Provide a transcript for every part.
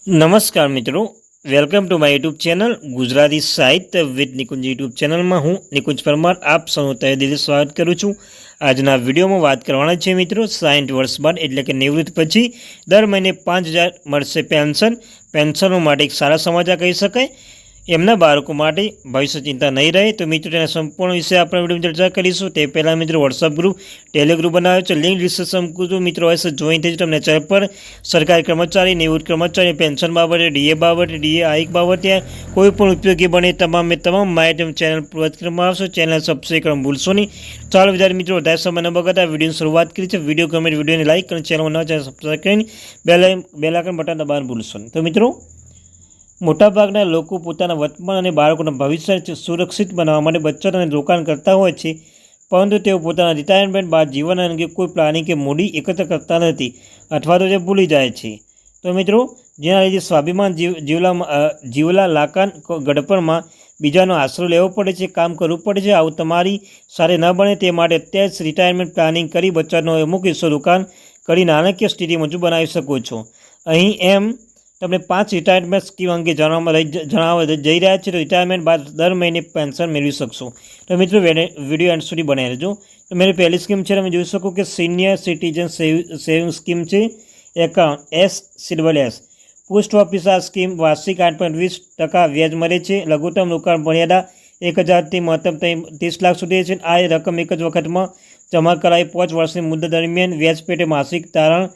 नमस्कार मित्रों, welcome to my YouTube channel Gujarati साहित्य विद निकुंज यूट्यूब चैनल में हूँ निकुंज परमार आप सौ तहे दिल स्वागत करूँ छूँ। आजना विडियो में बात करवाना है मित्रों 60 वर्ष बाद एटले के निवृत्त पछी दर महीने 5000 मळशे पेन्शनों माटे एक सारा समाचार कही शकाय। एमना बाळको माटे भविष्य चिंता नहीं रहे। तो मित्रों तेना संपूर्ण विषय आपणे विडियो में चर्चा करीशुं। ते पहला मित्रों व्हाट्सएप ग्रुप टेलिग्रुप बनाव्यो छे, लिंक डिस्क्रिप्शन में मित्रों अवश्य जॉइन थई तमने चैनल पर सरकारी कर्मचारी, निवृत्त कर्मचारी, पेन्शन बाबते, डीए बाबते, डीए आईक बाबते कोईपण उपयोगी बने तमामे तमाम माहिती चैनल प्रोवाइड करवामां आवशे। चैनल सब्सक्राइब करवानुं भूलशो नहीं। चालो विद्यार्थी मित्रों वधारे समय न बगाड़ता विडियो शुरुआत करी छे। विडियो गमे तो विडियो ने लाइक करो, चैनल नवा चैनल सब्सक्राइब करीने बेल आइकन बटन दबाववानुं भूलशो नहीं। तो मित्रों मोटाभागना लोको पोताना वर्तमान अने बाळकोना भविष्य सुरक्षित बनाववा माटे बचत अने रोकाण करता होय छे, परंतु तेओ पोताना रिटायरमेंट बाद जीवन अंगे कोई प्लानिंग के मूडी एकत्र करता नथी अथवा तो ते भूली जाय छे। तो मित्रों जेना लीधे स्वाभिमान जीवला लाकान गड़पणमां बीजानो आसरो लेवो पड़े छे, काम करवुं पड़े छे। आवुं तमारी सारे न बने ते माटे अत्यारे ज रिटायरमेंट प्लानिंग करी बचतनो अमुक हिस्सो रोकाण करी नाणकीय स्थिति मुजब बनावी शको छो। अहीं एम तमने 5 रिटायरमेंट स्कीम अंगे जणाववा जई रह्या छे। तो रिटायरमेंट बाद दर महीने पेन्शन मेळवी शकशो। तो मित्रों विडियो एंड सुधी बनावी रहेजो। तो मेरी पहली स्कीम है तमे जोई शको कि सीनियर सिटीजन सेविंग स्कीम है, एकाउंट SCSS। पोस्ट ऑफिस आ स्कीम वार्षिक 8.20% व्याज मळे छे। लघुत्तम रोकाण मर्यादा 1000 थी महत्तम 30 लाख सुधी छे। आ रकम एक ज वखतमां जमा कराई 5 वर्षनी मुद्दत दरमियान व्याज पेटे मासिक तारण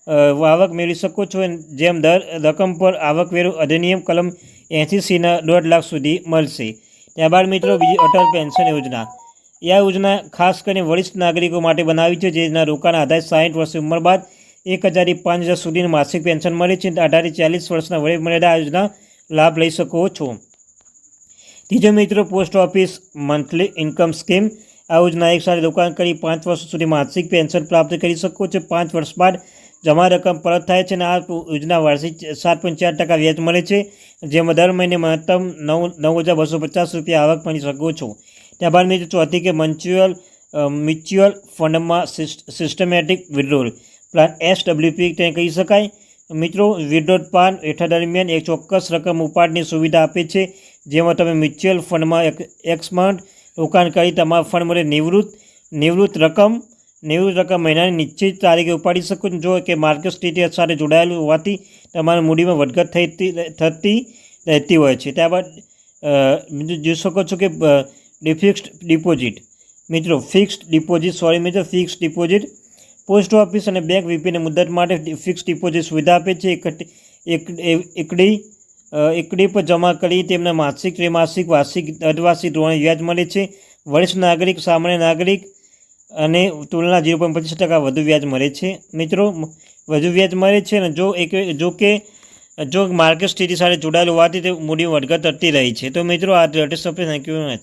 आवक मेळवी शको छो। जेम दर रकम पर आवकवेरो अधिनियम कलम 80C ना 1.5 लाख सुधी मळशे। त्याबाद मित्रों बीजी अटल पेन्शन योजना। या योजना खास કરીને वरिष्ठ नागरिकों माटे बनावी छे जेना रोकाण आधारित 60 वर्षની उमर बाद 1000 થી 5000 सुधीनी मासिक पेन्शन मळे छे। 18 થી 40 वर्षना वय मर्यादा आ योजना लाभ लई शको छो। तीजो मित्रों post office monthly income scheme. आ योजना एक साथ रोकाण करी 5 वर्ष सुधी मासिक पेन्शन प्राप्त करी शको छो। 5 वर्ष बाद जमा रकम परत थाय छे। आ योजना वार्षिक 7.4% व्याज मळे छे, जेमां दर महीने महत्तम 9,250 रुपया आवक मळी शको छो। त्याबाद मित्रों चौथी के म्यूच्युअल फंड में सिस्टमेटिक विड्रोल प्लान SWP ते कही शकाय। मित्रों विड्रोल प्लान हेठळ दरमियान एक चोक्कस रकम उपाड़नी सुविधा आपे छे, जेमां तमे म्यूच्युअल फंड में एक्स मंथ रोकाण करी तमारा फंड माटे निवृत्त रकम महीनानी निश्चित तारीखे उपाड़ी शको। जो कि मार्केट स्थिति साथे जोड़ायेलुं होवाथी तमारी मूडी में वधघट थती रहती होय छे। त्याबाद जोई शको छो कि फिक्स्ड डिपोजिट। मित्रों फिक्स्ड डिपोजिट पोस्ट ऑफिस और बैंक वीपीने मुद्दत माटे फिक्स्ड डिपोजिट सुविधा आपे छे। एकड़ी पर जमा करी तेमने मासिक, त्रैमासिक, वार्षिक, अर्धवार्षिक धोरणे व्याज मळे छे। वरिष्ठ नागरिक, सामान्य नागरिक अने तुलना 0.25% वधु व्याज मळे छे। मित्रों वधु व्याज मळे छे ने जो मार्केट स्थिति साथे जोड़ायेलुं होवाथी ते मूडी वधघट थती रही छे। तो मित्रों आ latest update. Thank you very much.